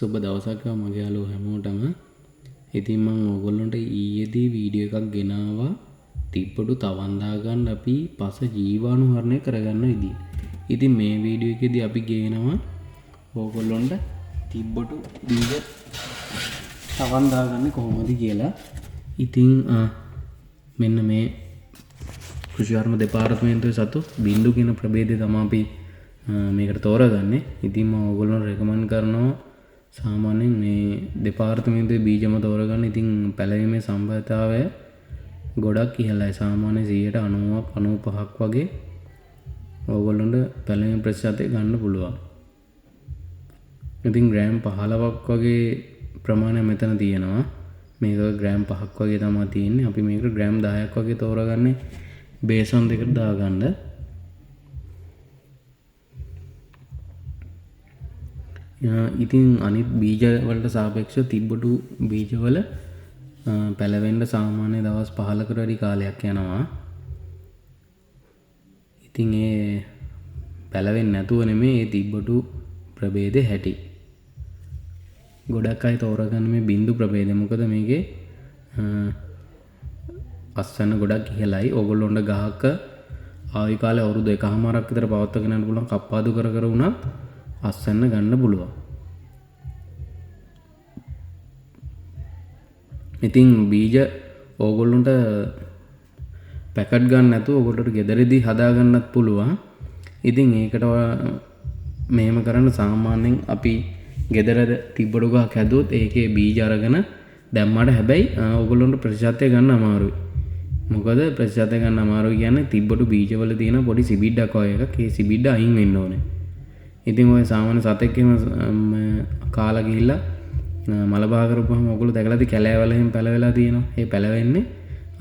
සුබ දවසක් මගේ යාළුවෝ හැමෝටම. ඉතින් මම ඕගොල්ලන්ට ඊයේදී වීඩියෝ එකක් ගෙනාවා තිබ්බඩු තවන් දාගන්න අපි පස ජීවාණුහරණය කරගන්න විදිහ. ඉතින් මේ වීඩියෝ එකේදී අපි ගේනවා ඕගොල්ලන්ට තිබ්බඩු බීජ තවන් දාගන්නේ කොහොමද කියලා. ඉතින් මෙන්න මේ කෘෂි දෙපාර්තමේන්තුවේ සතු බින්දු කියන ප්‍රභේදය තමයි අපි මේකට තෝරගන්නේ. ඉතින් මම ඕගොල්ලන්ට රෙකමන්ඩ් කරනවා සාමාන්‍යයෙන් මේ දෙපාර්තමේන්තුවේ බීජම තෝරගන්න. ඉතින් පැලවීමේ සම්භාවිතාවය ගොඩක් ඉහළයි. සාමාන්‍ය 90ක් 95ක් වගේ ඕගොල්ලන්ට පැලවීම ප්‍රතිශතය ගන්න පුළුවන්. ඉතින් ග්‍රෑම් 15ක් වගේ ප්‍රමාණයක් මෙතන තියෙනවා. මේක ග්‍රෑම් 5ක් වගේ තමයි තියෙන්නේ. අපි මේක ග්‍රෑම් 10ක් වගේ තෝරගන්නේ බේසන් දෙකට දාගන්න. ඉතින් අනිත් බීජ වලට සාපේක්ෂව තිබ්බඩු බීජවල පැලවෙන්න සාමාන්‍ය දවස් 15කට වැඩි කාලයක් යනවා. ඉතින් ඒ පැලවෙන්නේ නැතුව නෙමෙයි ඒ තිබ්බඩු ප්‍රභේදේ හැටි. ගොඩක් අය තෝරගන්න මේ බින්දු ප්‍රභේදය. මොකද මේකේ අස්වැන්න ගොඩක් ඉහළයි. ඕගොල්ලොන්ට ගහක ආයු කාලය අවුරුදු 1කමාරක් විතර පවත්වාගෙන යන්න පුළුවන්. කප්පාදු කර වුණත් අස්වැන්න ගන්න පුළුවන්. ඉතින් බීජ ඕගොල්ලොන්ට පැකට් ගන්න නැතුව ඕගොල්ලන්ට ගෙදරදී හදා ගන්නත් පුළුවන්. ඉතින් ඒකට මෙහෙම කරන්න සාමාන්‍යයෙන් අපි ගෙදර තිබ්බඩු ගහක් හැදුවොත් ඒකේ බීජ අරගෙන දැම්මට හැබැයි ඕගොල්ලොන්ට ප්‍රතිශතය ගන්න අමාරුයි. මොකද ප්‍රතිශතය ගන්න අමාරුයි කියන්නේ තිබ්බඩු බීජවල තියෙන පොඩි සිබිඩ්ඩක් වගේ එකක්. ඒ සිබිඩ්ඩ අයින් වෙන්න ඕනේ. ඉතින් ඔය සාමාන්‍ය සතෙක් එහෙම කාලා ගිහිල්ලා මල බහ කරපුවාම ඔයගොල්ලෝ දැකලා ඇති කැලෑවල එහෙම පැලවෙලා තියෙනවා. ඒ පැලවෙන්නේ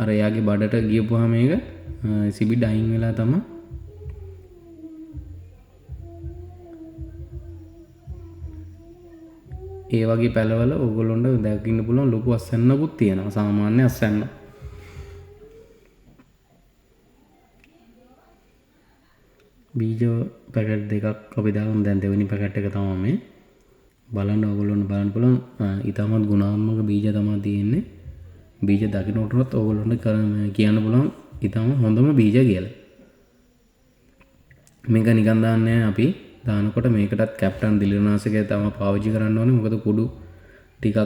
අර එයාගේ බඩට ගියපුවාම මේක සිබිඩ්ඩ අයින් වෙලා තමයි. ඒ වගේ පැලවල ඕගොල්ලොන්ට දකින්න පුළුවන් ලොකු අස්වැන්නකුත් තියෙනවා. සාමාන්‍ය අස්වැන්න. බීජ පැකට් දෙකක් අපි දාගමු. දැන් දෙවෙනි පැකට් එක තමයි මේ. බලන්න ඕගොල්ලොන්ට බලන්න පුළුවන් ඊටමත් ගුණාත්මක බීජ තමයි තියෙන්නේ. බීජ දකින්නකොටත් ඕගොල්ලොන්ට කියන්න පුළුවන් ඊටම හොඳම බීජ කියලා. මේක නිකන් දාන්නේ අපි දානකොට මේකටත් කැප්ටන් දිලිරනාශකය තමයි පාවිච්චි කරන්න ඕනේ. මොකද කුඩු ටිකක්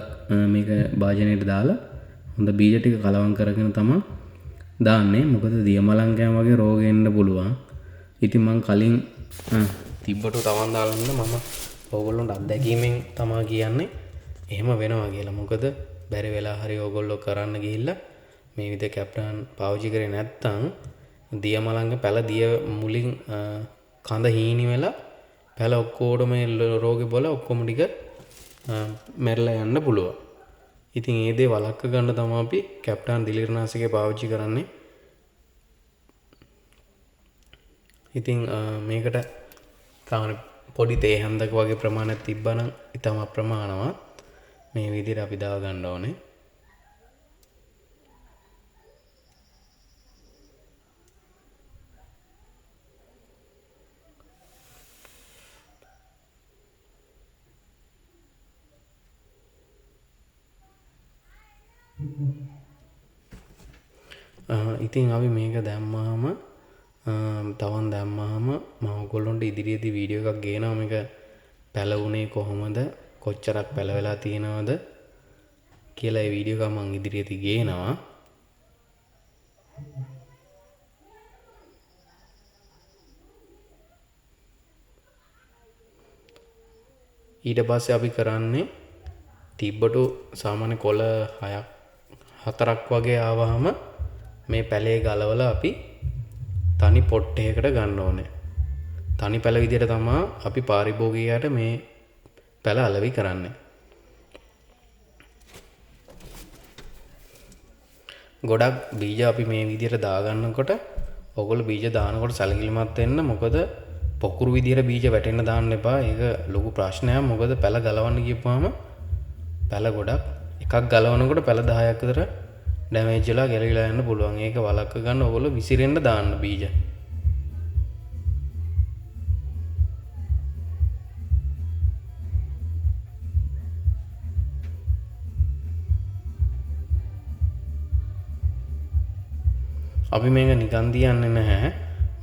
මේක භාජනයට දාලා හොඳ බීජ ටික කලවම් කරගෙන තමයි දාන්නේ. මොකද දියමලංකයන් වගේ රෝග එන්න පුළුවන්. ඉතින් මං කලින් තිබ්බඩු තවන් දාලා ඉන්න මම ඕගොල්ලොන්ට අත්දැකීමෙන් තමයි කියන්නේ එහෙම වෙනවා කියලා. මොකද බැරි වෙලා හරි ඕගොල්ලෝ කරන්න ගිහිල්ලා මේ විදිහ කැප්ටන් පාවිච්චි කරේ නැත්තම් දියමලංග පැල දිය මුලින් කඳ හීනි වෙලා පැල ඔක්කොටම රෝගේ බොල ඔක්කොම ටික මැරලා යන්න පුළුවන්. ඉතින් ඒ දේ වළක්ව ගන්න තමයි අපි කැප්ටන් දිලිරනාශකය පාවිච්චි කරන්නේ. ඉතින් මේකට තාම පොඩි තේ හැන්දක වගේ ප්‍රමාණයක් තිබ්බනම් ඊටම අප්‍රමාණවත්. මේ විදිහට අපි දා ගන්න ඕනේ. ඉතින් අපි මේක දැම්මාම තවන් දැම්මාම මම ඔයගොල්ලන්ට ඉදිරියේදී වීඩියෝ එකක් ගේනවා. මේක පැලවුනේ කොහොමද, කොච්චරක් පැලවෙලා තියෙනවද කියලා ඒ වීඩියෝ එක මම ඉදිරියේදී ගේනවා. ඊට පස්සේ අපි කරන්නේ තිබ්බඩු සාමාන්‍ය කොළ 4ක් වගේ ආවහම මේ පැලේ ගලවලා අපි තනි පොට් එකකට ගන්න ඕනේ. තනි පැල විදියට තමයි අපි පාරිභෝගිකයට මේ පැල අලෙවි කරන්නේ. ගොඩක් බීජ අපි මේ විදියට දාගන්නකොට ඔයගොල්ලෝ බීජ දානකොට සැලකිලිමත් වෙන්න. මොකද පොකුරු විදියට බීජ වැටෙන්න දාන්න එපා. ඒක ලොකු ප්‍රශ්නයක්. මොකද පැල ගලවන්න ගියපුවාම පැල ගොඩක් එකක් ගලවනකොට පැල 10ක් විතර ඩැමේජ් වෙලා ගැලවිලා යන්න පුළුවන්. ඒක වළක්ව ගන්න ඔයගොල්ලෝ විසිරෙන්න දාන්න බීජ. අපි මේක නිකන් තියන්නේ නැහැ.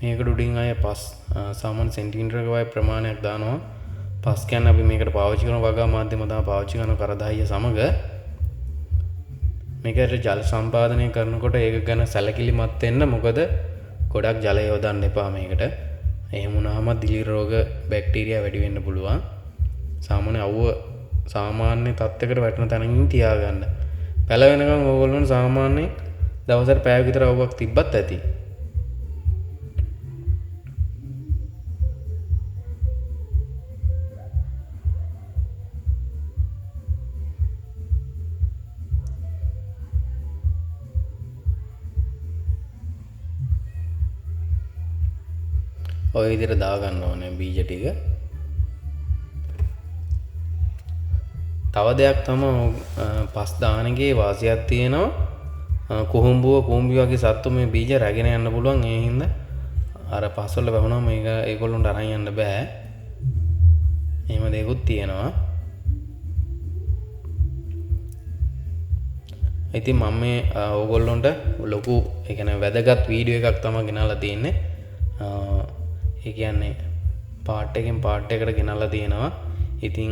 මේකට උඩින් අය පස් සාමාන්‍ය සෙන්ටිමීටරක වගේ ප්‍රමාණයක් දානවා. පස් කියන්නේ අපි මේකට පාවිච්චි කරන වගා මාධ්‍යම තමයි පාවිච්චි කරන කරදාහිය සමග මේකට ජල සම්පාදනය කරනකොට ඒක ගැන සැලකිලිමත් වෙන්න. මොකද ගොඩක් ජලය යොදන්න එපා මේකට. එහෙම වුණාම දිලි රෝග බැක්ටීරියා වැඩි වෙන්න පුළුවන්. සාමාන්‍ය තත්ත්වයකට වැටෙන තැනකින් තියාගන්න. පැල වෙනකන් ඕගොල්ලෝ සාමාන්‍යයෙන් දවසට පැයක් විතර අවුවක් තිබ්බත් ඇති. ඔය විදිහට දාගන්න ඕනේ බීජ ටික. තව දෙයක් තමයි පස් දාන එකේ වාසියක් තියෙනවා. කුහුඹුව කුඹි වගේ සත්තු මේ බීජ රැගෙන යන්න පුළුවන්. ඒ හින්දා අර පස් වල වැහුනම මේක ඒගොල්ලොන්ට අරන් යන්න බෑ. එහෙම දෙයක්ත් තියෙනවා. ඉතින් මම මේ ඕගොල්ලොන්ට ලොකු ඒ කියන්නේ වැදගත් වීඩියෝ එකක් තමයි ගෙනල්ලා තියෙන්නේ. ඒ කියන්නේ පාර්ට් එකෙන් පාර්ට් එකට ගෙනල්ලා තියෙනවා. ඉතින්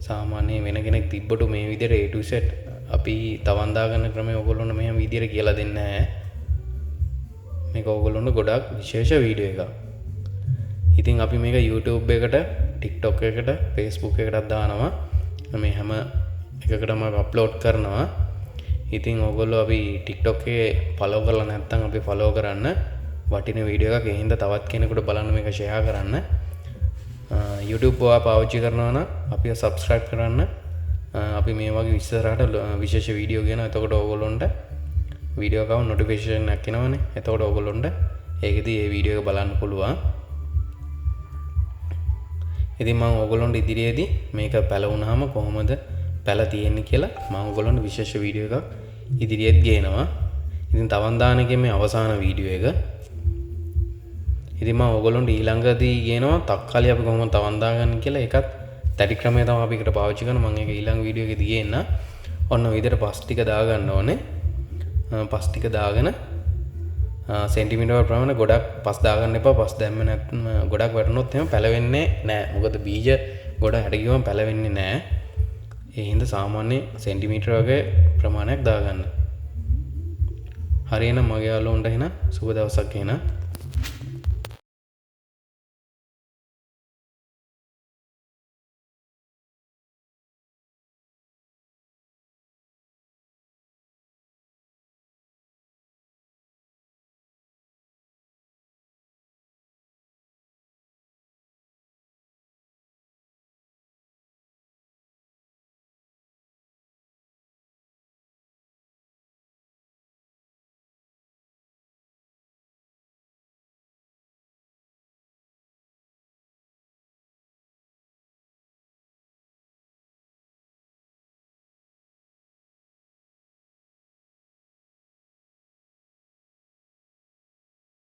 සාමාන්‍ය වෙන කෙනෙක් තිබ්බට මේ විදිහට A to Z අපි තවන් දාගන්න ක්‍රමය ඕගොල්ලොන්ට මෙහෙම විදිහට කියලා දෙන්නේ නැහැ. මේක ඕගොල්ලොන්ට ගොඩක් විශේෂ වීඩියෝ එකක්. ඉතින් අපි මේක YouTube එකට, TikTok එකට, Facebook එකටත් දානවා. මේ හැම එකකටම අප්ලෝඩ් කරනවා. ඉතින් ඕගොල්ලෝ අපි TikTok එකේ follow කරලා නැත්නම් අපි follow කරන්න. වටින වීඩියෝ එකක්. ඒ හින්දා තවත් කෙනෙකුට බලන්න මේක share කරන්න. YouTube ඔයා පාවිච්චි කරනවා නම් අපිව subscribe කරන්න. අපි මේ වගේ ඉස්සරහට විශේෂ වීඩියෝ ගෙන. එතකොට ඕගොල්ලොන්ට වීඩියෝ එකව notification එකක් එනවනේ. එතකොට ඕගොල්ලොන්ට ඒකෙදි මේ වීඩියෝ එක බලන්න පුළුවන්. ඉතින් මම ඕගොල්ලොන්ට ඉදිරියේදී මේක පැල වුණාම කොහොමද පැල තියෙන්නේ කියලා මම ඕගොල්ලොන්ට විශේෂ වීඩියෝ එකක් ඉදිරියට ගේනවා. ඉතින් තවන් දාන එකේ මේ අවසාන වීඩියෝ එක. ඉතින් මම ඕගොල්ලොන්ට ඊළඟදී ගේනවා තක්කාලි අපි කොහොමද තවන් දාගන්නේ කියලා. ඒකත් තැටි ක්‍රමය තමයි අපි එකට පාවිච්චි කරන. මම ඒක ඊළඟ වීඩියෝ එකේදී ගේන්න. ඔන්න ඔය විදිහට පස් ටික දාගන්න ඕනේ. පස් ටික දාගෙන සෙන්ටිමීටර ප්‍රමාණය ගොඩක් පස් දාගන්න එපා. පස් දැම්ම නැත්නම් ගොඩක් වැටුනොත් එහෙම පැලවෙන්නේ නැහැ. මොකද බීජ ගොඩ හැට ගියම පැලවෙන්නේ නැහැ. ඒ හින්දා සාමාන්‍ය සෙන්ටිමීටර වගේ ප්‍රමාණයක් දාගන්න. හරියනම් මගේ යාළුවන්ට එහෙනම් සුබ දවසක් එහෙනම්.